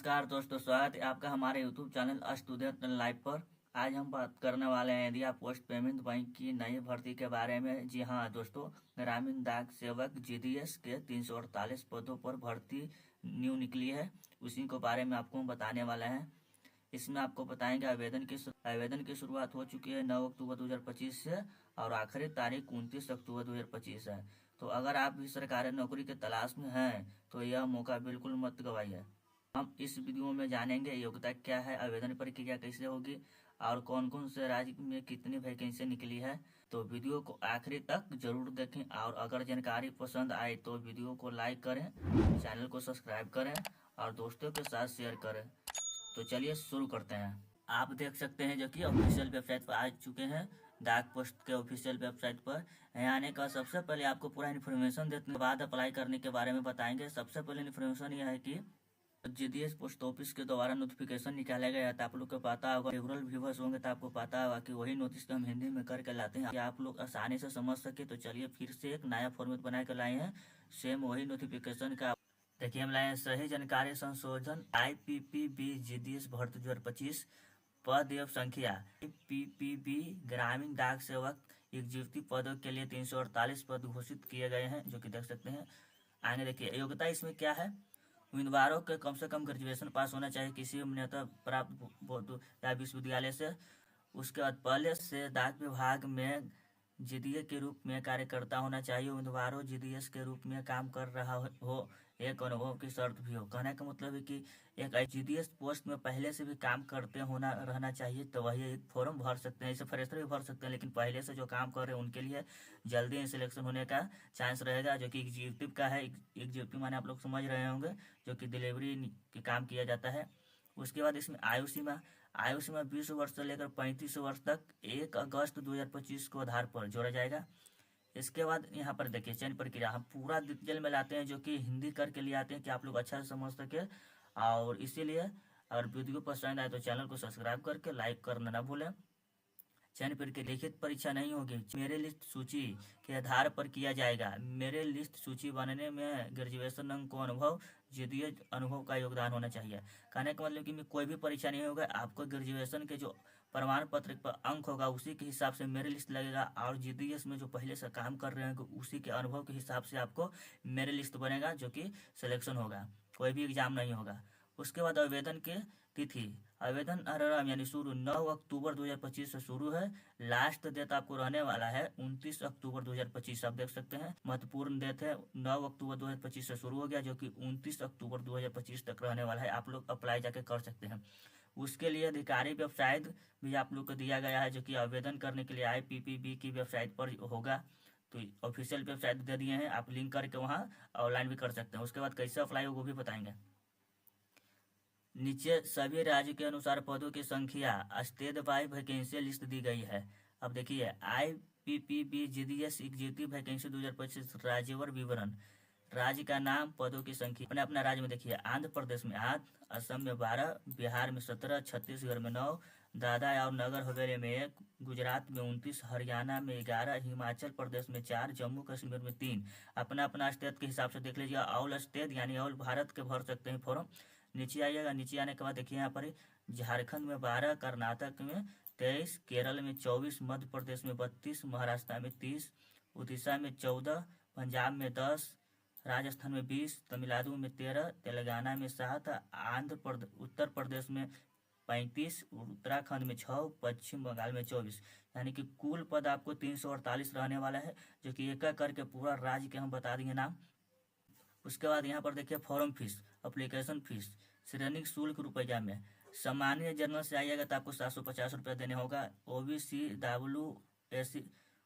नमस्कार दोस्तों, स्वागत है आपका हमारे यूट्यूब चैनल स्टूडेंट लाइव पर। आज हम बात करने वाले हैं इंडिया पोस्ट पेमेंट बैंक की नई भर्ती के बारे में। जी हाँ दोस्तों, ग्रामीण डाक सेवक जीडीएस के 348 पदों पर भर्ती न्यू निकली है। उसी के बारे में आपको हम बताने वाले हैं। इसमें आपको बताएंगे आवेदन की शुरुआत हो चुकी है 9 अक्टूबर 2025 से और आखिरी तारीख 29 अक्टूबर 2025 है। तो अगर आप भी सरकारी नौकरी के तलाश में हैं तो यह मौका बिल्कुल मत गवाइए। हम इस वीडियो में जानेंगे योग्यता क्या है, आवेदन प्रक्रिया कैसे होगी और कौन कौन से राज्य में कितनी वैकेंसी निकली है। तो वीडियो को आखिरी तक जरूर देखें और अगर जानकारी पसंद आए तो वीडियो को लाइक करें, चैनल को सब्सक्राइब करें और दोस्तों के साथ शेयर करें। तो चलिए शुरू करते हैं। आप देख सकते हैं जो कि ऑफिशियल वेबसाइट पर आ चुके हैं। डाक पोस्ट के ऑफिशियल वेबसाइट पर यहाँ आने का सबसे पहले आपको पूरा इन्फॉर्मेशन देने के बाद अप्लाई करने के बारे में बताएंगे। सबसे पहले इन्फॉर्मेशन यह है कि जीडीएस पोस्ट ऑफिस के द्वारा नोटिफिकेशन निकाला गया था। आप लोग को पता होगा, रेगुलर व्यूवर्स होंगे तो आपको पता होगा कि वही नोटिस हम हिंदी में करके लाते हैं कि आप लोग आसानी से समझ सके। तो चलिए फिर से एक नया फॉर्मेट बना कर लाए हैं, सेम वही नोटिफिकेशन का। देखिए हम लाए हैं सही जानकारी संशोधन IPPB जीडीएस भर्ती 2025 पद एवं संख्या IPPB ग्रामीण डाक सेवक एग्जीक्यूटिव पदों के लिए 348 पद घोषित किए गए हैं, जो कि देख सकते हैं। आगे देखिए योग्यता इसमें क्या है। उम्मीदवारों के कम से कम ग्रेजुएशन पास होना चाहिए किसी मान्यता प्राप्त बोर्ड या विश्वविद्यालय से। उसके बाद पहले से डाक विभाग में जीडीए के रूप में कार्यकर्ता होना चाहिए। उम्मीदवारों जीडीएस के रूप में काम कर रहा हो, एक अनुभव की शर्त भी हो। कहने का मतलब है कि एक जीडीएस पोस्ट में पहले से भी काम करते होना रहना चाहिए, तो वही एक फॉर्म भर सकते हैं। इसे फ्रेशर भी भर सकते हैं, लेकिन पहले से जो काम कर रहे हैं उनके लिए जल्दी सिलेक्शन होने का चांस रहेगा। जो कि एग्जीक्यूटिव का है, एग्जीक्यूटिव माने आप लोग समझ रहे होंगे, जो कि डिलीवरी के काम किया जाता है। उसके बाद इसमें आयु सीमा 20 वर्ष से लेकर 35 वर्ष तक 1 अगस्त 2025 को आधार पर जोड़ा जाएगा। इसके बाद यहाँ पर देखिए चयन प्रक्रिया हम पूरा डिटेल में लाते हैं, जो कि हिंदी करके लिए आते हैं कि आप लोग अच्छा से समझ सके। और इसीलिए अगर वीडियो पसंद आए तो चैनल को सब्सक्राइब करके लाइक करना ना भूलें। चयन प्रक्रिया लिखित परीक्षा नहीं होगी, मेरे लिस्ट सूची के आधार पर किया जाएगा। मेरे लिस्ट सूची बनने में ग्रेजुएशन अंक को अनुभव जीडीएस अनुभव का योगदान होना चाहिए। कहने का मतलब कि कोई भी परीक्षा नहीं होगा, आपको ग्रेजुएशन के जो प्रमाण पत्र पर अंक होगा उसी के हिसाब से मेरे लिस्ट लगेगा। और जीडीएस में जो पहले से काम कर रहे हैं उसी के अनुभव के हिसाब से आपको मेरे लिस्ट बनेगा, जो कि सिलेक्शन होगा, कोई भी एग्जाम नहीं होगा। उसके बाद आवेदन के तिथि, आवेदन आरंभ यानी शुरू 9 अक्टूबर 2025 से शुरू है। लास्ट डेट आपको रहने वाला है 29 अक्टूबर 2025। आप देख सकते हैं महत्वपूर्ण डेट है, 9 अक्टूबर 2025 से शुरू हो गया, जो कि 29 अक्टूबर 2025 तक रहने वाला है। आप लोग अप्लाई जाके कर सकते हैं। उसके लिए अधिकारी वेबसाइट भी आप लोग को दिया गया है, जो कि आवेदन करने के लिए IPPB की वेबसाइट पर होगा। तो ऑफिशियल वेबसाइट दे दिए हैं, आप लिंक करके वहाँ ऑनलाइन भी कर सकते हैं। उसके बाद कैसे अप्लाई होगा वो भी बताएंगे। नीचे सभी राज्य के अनुसार पदों की संख्या स्टेट बाय वैकेंसी लिस्ट दी गई है। अब देखिए IPPB जीडीएस एग्जीक्यूटिव वैकेंसी 2025 राज्यवार विवरण, राज्य का नाम, पदों की संख्या अपने अपना राज्य में देखिए। आंध्र प्रदेश में 8, असम में 12, बिहार में 17, छत्तीसगढ़ में 9, दादरा और नगर हवेली में 1, गुजरात में 29, हरियाणा में 11, हिमाचल प्रदेश में 4, जम्मू कश्मीर में 3। अपना अपना स्टेट के हिसाब से देख लीजिए। ऑल स्टेट यानी ऑल भारत के भर सकते हैं फॉर्म। नीचे आइएगा, नीचे आने के बाद देखिए यहाँ पर झारखंड में 12, कर्नाटक में 23, केरल में 24, मध्य प्रदेश में 32, महाराष्ट्र में 30, उड़ीसा में 14, पंजाब में 10, राजस्थान में 20, तमिलनाडु में 13, तेलंगाना में 7, उत्तर प्रदेश में 35, उत्तराखंड में 6, पश्चिम बंगाल में 24। यानी कि कुल पद आपको 348 रहने वाला है, जो कि एक एक करके पूरा राज्य के हम बता देंगे नाम। उसके बाद यहाँ पर देखिए फॉर्म फीस, एप्लीकेशन फीस, श्रेणी शुल्क रुपया में। सामान्य जनरल से आइएगा तो आपको 750 रुपया देने होगा।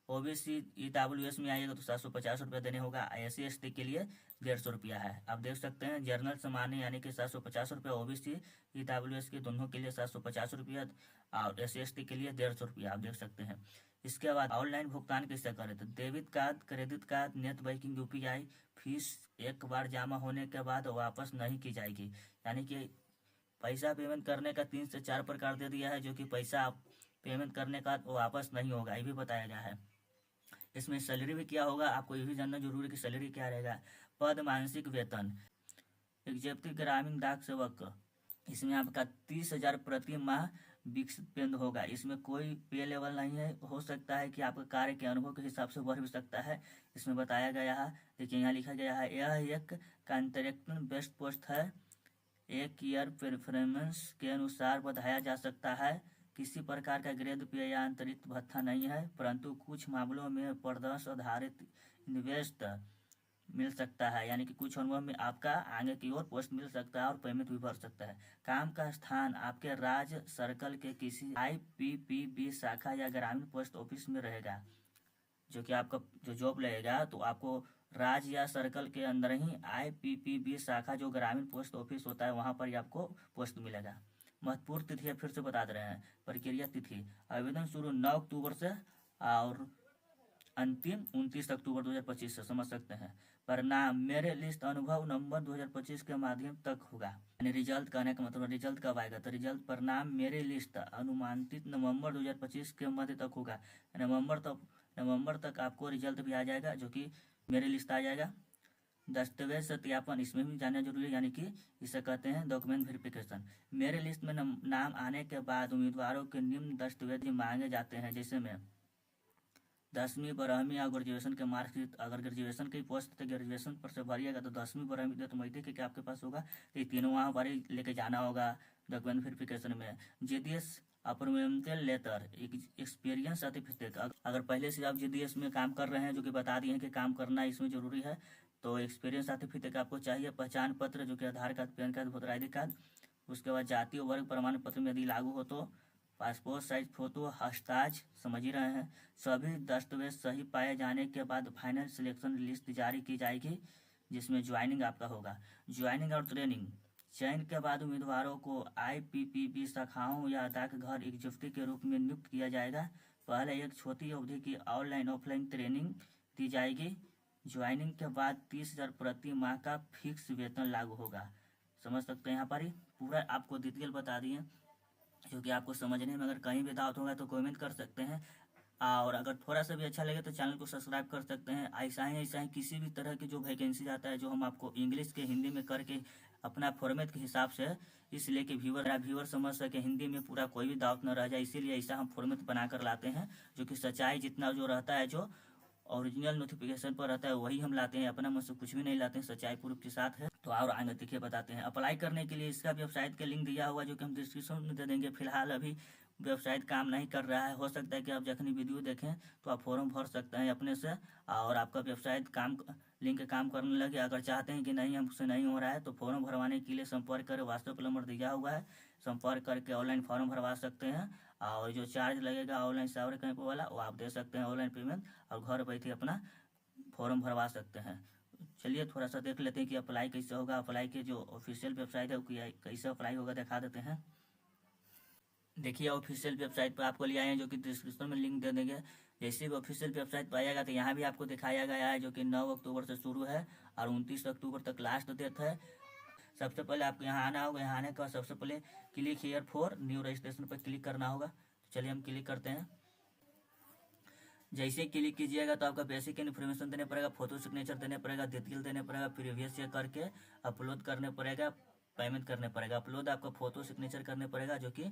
OBC EWS में आइएगा तो 750 रुपया देने होगा। SC ST के लिए 150 रुपया है। आप देख सकते हैं जनरल सामान्य यानी कि 750 रुपया, OBC EWS के दोनों के लिए 750 रुपया और SC ST के लिए 150 रुपया, आप देख सकते हैं। इसके बाद ऑनलाइन भुगतान कैसे करें, तो debit card, credit card, net banking, UPI। Fees एक बार जमा होने के बाद वापस नहीं की जाएगी। यानी कि पैसा पेमेंट करने का 3 से 4 प्रकार दे दिया है, जो कि पैसा आप पेमेंट करने का वापस नहीं होगा, ये भी बताया गया है। इसमें सैलरी भी क्या होगा, आपको ये भी जानना जरूरी है कि सैलरी क्या रहेगा। पद, मानसिक वेतन, एग्जीक्यूटिव ग्रामीण डाक सेवक इसमें आपका 30,000 प्रति माह विकसित पेन होगा। इसमें कोई पे लेवल नहीं है, हो सकता है कि आपके कार्य के अनुभव के हिसाब से बढ़ भी सकता है। इसमें बताया गया है, देखिए यहाँ लिखा गया है, यह एक कॉन्ट्रैक्ट बेस्ड पोस्ट है, एक ईयर परफॉर्मेंस के अनुसार बढ़ाया जा सकता है। किसी प्रकार का ग्रेड पे या अतिरिक्त भत्ता नहीं है, परंतु कुछ मामलों में प्रदर्शन आधारित इन्वेस्ट मिल सकता है, यानी कि कुछ अनुभव में आपका आगे की ओर पोस्ट मिल सकता है और पेमेंट भी बढ़ सकता है। काम का स्थान आपके राज्य सर्कल के किसी IPPB शाखा या ग्रामीण पोस्ट ऑफिस में रहेगा। जो कि आपका जो जॉब लगेगा तो आपको राज्य या सर्कल के अंदर ही IPPB शाखा जो ग्रामीण पोस्ट ऑफिस होता है वहां पर ही आपको पोस्ट मिलेगा। महत्वपूर्ण तिथि फिर से बता दे रहे हैं। प्रक्रिया तिथि, आवेदन शुरू 9 अक्टूबर से और अंतिम 29 अक्टूबर 2025 से, समझ सकते हैं। परिणाम मेरे लिस्ट अनुभव नवंबर 2025 के माध्यम तक होगा। यानी रिजल्ट कहने का मतलब रिजल्ट कब आएगा, तो रिजल्ट परिणाम मेरे लिस्ट अनुमानित नवंबर 2025 के मध्य तक होगा। नवंबर तक आपको रिजल्ट भी आ जाएगा, जो कि मेरे लिस्ट आ जाएगा। दस्तावेज सत्यापन, इसमें भी जानना जरूरी है, यानी कि इसे कहते हैं डॉक्यूमेंट वेरिफिकेशन। मेरे लिस्ट में नाम आने के बाद उम्मीदवारों के निम्न दस्तावेज मांगे जाते हैं, जैसे में 10वीं 12वीं या ग्रेजुएशन के मार्कशीट। अगर ग्रेजुएशन की पोस्ट तो ग्रेजुएशन पर से भरिएगा तो 10वीं 12वीं तो महीने के आपके पास होगा, तो ये तीनों वहाँ पर ही लेके जाना होगा डॉक्यूमेंट वेरिफिकेशन में। GDS appointment letter, experience certificate. अगर पहले से आप GDS में काम कर रहे हैं, जो कि बता दिए हैं कि काम करना इसमें जरूरी है, तो एक्सपीरियंस सर्टिफिकेट आपको चाहिए। पहचान पत्र, जो कि Aadhaar card, PAN card, voter ID card. उसके बाद जातीय वर्ग प्रमाण पत्र में यदि लागू हो तो पासपोर्ट साइज फोटो, हस्ताज, समझ ही रहे हैं। सभी दस्तावेज सही पाए जाने के बाद फाइनल सिलेक्शन लिस्ट जारी की जाएगी, जिसमें ज्वाइनिंग आपका होगा। ज्वाइनिंग और ट्रेनिंग, चयन के बाद उम्मीदवारों को IPPB शाखाओं या डाकघर एग्जीक्यूटिव के रूप में नियुक्त किया जाएगा। पहले एक छोटी अवधि की ऑनलाइन ऑफलाइन ट्रेनिंग दी जाएगी। ज्वाइनिंग के बाद 30,000 प्रति माह का फिक्स वेतन लागू होगा। समझ सकते हैं, यहाँ पर ही पूरा आपको डिटेल बता दिए, जो कि आपको समझने में अगर कहीं भी डाउट होगा तो कमेंट कर सकते हैं। और अगर थोड़ा सा भी अच्छा लगे तो चैनल को सब्सक्राइब कर सकते हैं। ऐसा ही किसी भी तरह की जो वैकेंसी आता है, जो हम आपको इंग्लिश के हिंदी में करके अपना फॉर्मेट के हिसाब से, इसलिए कि व्यूवर समझ सके, हिंदी में पूरा कोई भी डाउट न रह जाए, इसीलिए ऐसा हम फॉर्मेट बनाकर लाते हैं, जो कि सच्चाई जितना जो रहता है, जो ओरिजिनल नोटिफिकेशन पर रहता है वही हम लाते हैं, अपना मुझ से कुछ भी नहीं लाते हैं, सच्चाई प्रूफ के साथ है। तो और आगे देखिए बताते हैं। अप्लाई करने के लिए इसका वेबसाइट का लिंक दिया हुआ, जो कि हम डिस्क्रिप्शन में दे देंगे। फिलहाल अभी वेबसाइट काम नहीं कर रहा है, हो सकता है कि आप जखनी वीडियो देखें तो आप फॉर्म भर सकते हैं अपने से, और आपका वेबसाइट लिंक काम करने लगे। अगर चाहते हैं कि नहीं हमसे नहीं हो रहा है, तो फॉर्म भरवाने के लिए संपर्क करें, व्हाट्सएप नंबर दिया हुआ है, संपर्क करके ऑनलाइन फॉर्म भरवा सकते हैं। और जो चार्ज लगेगा ऑनलाइन सावर कैंप वाला, वो आप दे सकते हैं ऑनलाइन पेमेंट, और घर बैठे अपना फॉर्म भरवा सकते हैं। चलिए थोड़ा सा देख लेते हैं कि अप्लाई कैसे होगा। अप्लाई के जो ऑफिशियल वेबसाइट है वो कैसे अप्लाई होगा दिखा देते हैं। देखिए ऑफिशियल वेबसाइट पर आपको ले आए हैं, जो कि डिस्क्रिप्शन में लिंक दे देंगे। जैसे भी ऑफिशियल वेबसाइट पर आएगा तो यहाँ भी आपको दिखाया गया है, जो कि 9 अक्टूबर से शुरू है और 29 अक्टूबर तक लास्ट डेट है। सबसे पहले आपको यहाँ आना होगा। यहाँ आने के बाद सबसे पहले click here for new registration पर क्लिक करना होगा। तो चलिए हम क्लिक करते हैं। जैसे क्लिक कीजिएगा तो आपका बेसिक इन्फॉर्मेशन देने पड़ेगा, फोटो सिग्नेचर देने पड़ेगा, डिटेल देने पड़ेगा, प्रीवियस चेक करके अपलोड करने पड़ेगा, पेमेंट करने पड़ेगा। अपलोड आपका फोटो सिग्नेचर करने पड़ेगा, जो कि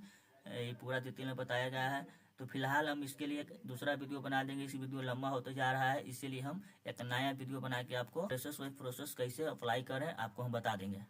ये पूरा डिटेल में बताया गया है। तो फिलहाल हम इसके लिए एक दूसरा वीडियो बना देंगे, इस वीडियो लंबा होते जा रहा है, इसीलिए हम एक नया वीडियो बना के आपको प्रोसेस कैसे अप्लाई करें आपको हम बता देंगे।